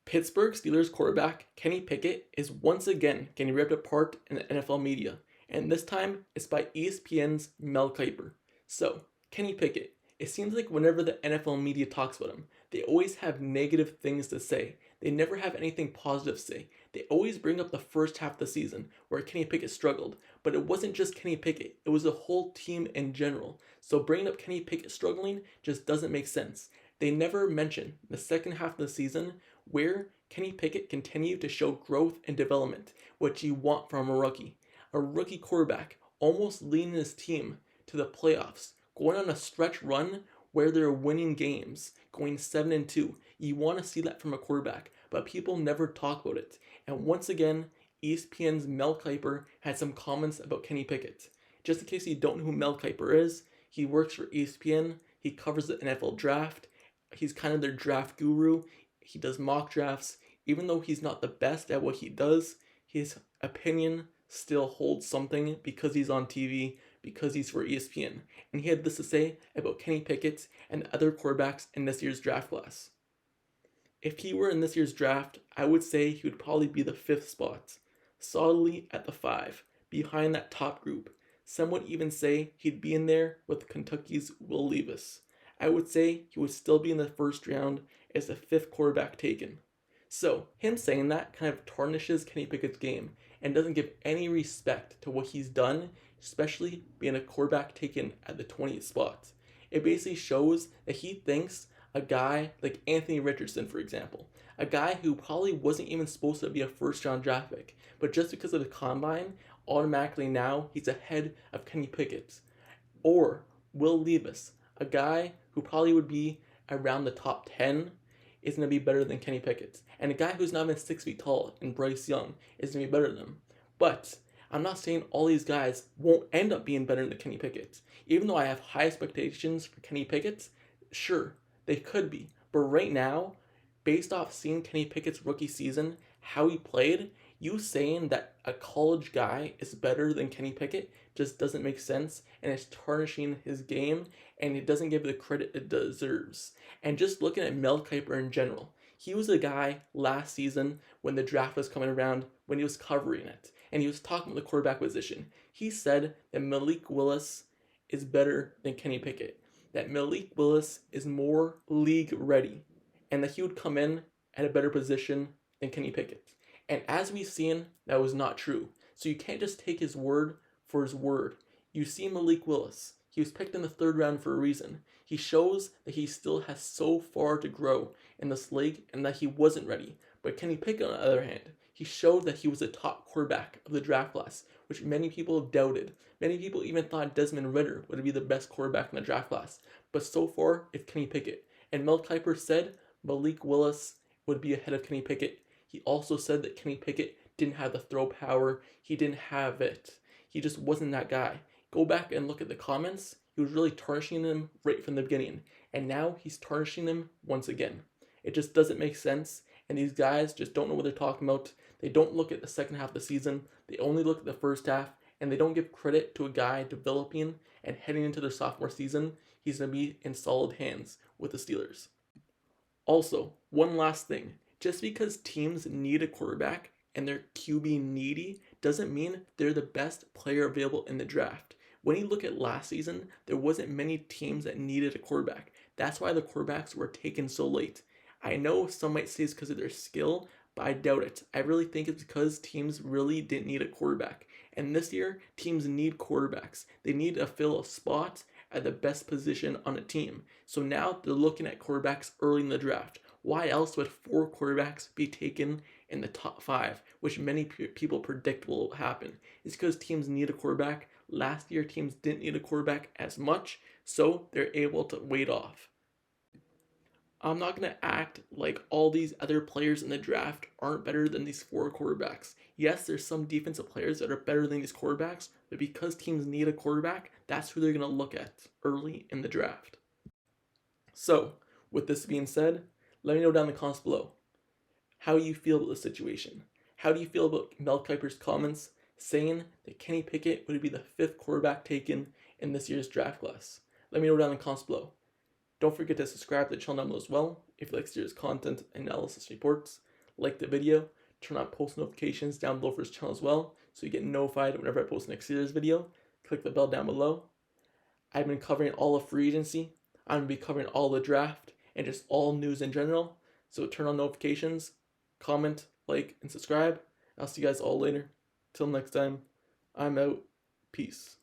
Pittsburgh Steelers quarterback Kenny Pickett is once again getting ripped apart in the NFL media, and this time it's by ESPN's Mel Kiper. So, Kenny Pickett, it seems like whenever the NFL media talks about him, they always have negative things to say. They never have anything positive to say. They always bring up the first half of the season where Kenny Pickett struggled, but it wasn't just Kenny Pickett, it was the whole team in general. So bringing up Kenny Pickett struggling just doesn't make sense. They never mention the second half of the season where Kenny Pickett continued to show growth and development, which you want from a rookie. A rookie quarterback almost leading his team to the playoffs, going on a stretch run where they're winning games, going 7-2. You want to see that from a quarterback, but people never talk about it. And once again, ESPN's Mel Kiper had some comments about Kenny Pickett. Just in case you don't know who Mel Kiper is, he works for ESPN, he covers the NFL draft, he's kind of their draft guru, he does mock drafts. Even though he's not the best at what he does, his opinion still holds something because he's on TV, because he's for ESPN. And he had this to say about Kenny Pickett and the other quarterbacks in this year's draft class. If he were in this year's draft, I would say he would probably be the 5th spot, solidly at the 5, behind that top group. Some would even say he'd be in there with Kentucky's Will Levis. I would say he would still be in the first round as the 5th quarterback taken. So, him saying that kind of tarnishes Kenny Pickett's game and doesn't give any respect to what he's done, especially being a quarterback taken at the 20th spot. It basically shows that he thinks a guy like Anthony Richardson, for example, a guy who probably wasn't even supposed to be a first-round draft pick, but just because of the combine, automatically now he's ahead of Kenny Pickett. Or Will Levis, a guy who probably would be around the top 10, is going to be better than Kenny Pickett. And a guy who's not even 6 feet tall, and Bryce Young, is going to be better than him. But I'm not saying all these guys won't end up being better than Kenny Pickett. Even though I have high expectations for Kenny Pickett, sure, they could be. But right now, based off seeing Kenny Pickett's rookie season, how he played, you saying that a college guy is better than Kenny Pickett just doesn't make sense, and it's tarnishing his game, and it doesn't give the credit it deserves. And just looking at Mel Kiper in general, he was a guy last season when the draft was coming around, when he was covering it, and he was talking about the quarterback position. He said that Malik Willis is better than Kenny Pickett, that Malik Willis is more league ready, and that he would come in at a better position than Kenny Pickett. And as we've seen, that was not true. So you can't just take his word for his word. You see Malik Willis. He was picked in the 3rd round for a reason. He shows that he still has so far to grow in this league and that he wasn't ready. But Kenny Pickett, on the other hand, he showed that he was a top quarterback of the draft class, which many people doubted. Many people even thought Desmond Ridder would be the best quarterback in the draft class. But so far, it's Kenny Pickett. And Mel Kiper said Malik Willis would be ahead of Kenny Pickett. He also said that Kenny Pickett didn't have the throw power. He didn't have it. He just wasn't that guy. Go back and look at the comments. He was really tarnishing them right from the beginning. And now he's tarnishing them once again. It just doesn't make sense. And these guys just don't know what they're talking about. They don't look at the second half of the season. They only look at the first half. And they don't give credit to a guy developing and heading into their sophomore season. He's going to be in solid hands with the Steelers. Also, one last thing. Just because teams need a quarterback and they're QB needy doesn't mean they're the best player available in the draft. When you look at last season, there wasn't many teams that needed a quarterback. That's why the quarterbacks were taken so late. I know some might say it's because of their skill, but I doubt it. I really think it's because teams really didn't need a quarterback. And this year, teams need quarterbacks. They need to fill a spot at the best position on a team. So now they're looking at quarterbacks early in the draft. Why else would 4 quarterbacks be taken in the top 5, which many people predict will happen? It's because teams need a quarterback. Last year, teams didn't need a quarterback as much, so they're able to wait off. I'm not going to act like all these other players in the draft aren't better than these 4 quarterbacks. Yes, there's some defensive players that are better than these quarterbacks, but because teams need a quarterback, that's who they're going to look at early in the draft. So, with this being said, let me know down in the comments below how you feel about the situation. How do you feel about Mel Kiper's comments saying that Kenny Pickett would be the 5th quarterback taken in this year's draft class? Let me know down in the comments below. Don't forget to subscribe to the channel down below as well if you like serious content and analysis reports. like the video, turn on post notifications down below for his channel as well, so you get notified whenever I post next Steelers video. Click the bell down below. I've been covering all of free agency. I'm going to be covering all the draft and just all news in general. So turn on notifications, comment, like, and subscribe. I'll see you guys all later. Till next time, I'm out. Peace.